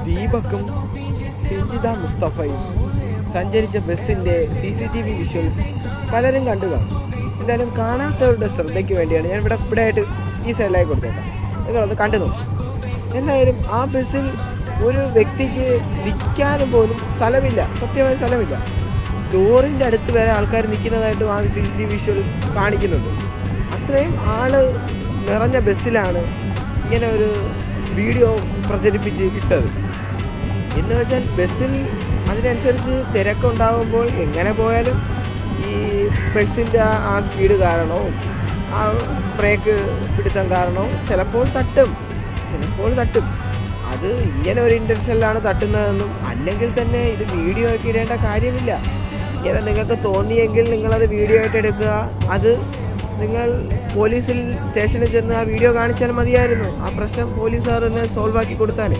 ദീപക്കും ഷിഞ്ചിത മുസ്തഫയും സഞ്ചരിച്ച ബസ്സിൻ്റെ CCTV visuals പലരും കണ്ടു കാണും. എന്തായാലും കാണാത്തവരുടെ ശ്രദ്ധയ്ക്ക് വേണ്ടിയാണ് ഞാൻ ഇവിടെ ആയിട്ട് ഈ സൈഡിലായി കൊടുത്തേക്കാം. നിങ്ങളൊന്ന് കണ്ടു നോക്കും. എന്തായാലും ആ ബസ്സിൽ ഒരു വ്യക്തിക്ക് നിൽക്കാനും പോലും സ്ഥലമില്ല, സത്യമായ സ്ഥലമില്ല. ഡോറിൻ്റെ അടുത്ത് വരെ ആൾക്കാർ നിൽക്കുന്നതായിട്ടും ആ CCTV വിഷ്വൽ കാണിക്കുന്നുണ്ട്. അത്രയും ആൾ നിറഞ്ഞ ബസ്സിലാണ് ഇങ്ങനെ ഒരു വീഡിയോ പ്രചരിപ്പിച്ച് ഇട്ടത്. എന്ന് വെച്ചാൽ ബസ്സിൽ അതിനനുസരിച്ച് തിരക്കുണ്ടാകുമ്പോൾ എങ്ങനെ പോയാലും ഈ ബസ്സിൻ്റെ ആ സ്പീഡ് കാരണവും ആ ബ്രേക്ക് പിടുത്തം കാരണവും ചിലപ്പോൾ തട്ടും. അത് ഇങ്ങനെ ഒരു ഇൻറ്റൻഷനിലാണ് തട്ടുന്നതെന്നും അല്ലെങ്കിൽ തന്നെ ഇത് വീഡിയോ ആക്കി ഇടേണ്ട കാര്യമില്ല. ഇങ്ങനെ നിങ്ങൾക്ക് തോന്നിയെങ്കിൽ നിങ്ങളത് വീഡിയോ ആയിട്ട് എടുക്കുക. അത് നിങ്ങൾ സ്റ്റേഷനിൽ ചെന്ന് ആ വീഡിയോ കാണിച്ചാൽ മതിയായിരുന്നു. ആ പ്രശ്നം പോലീസുകാർ തന്നെ സോൾവ് ആക്കി കൊടുത്താൽ.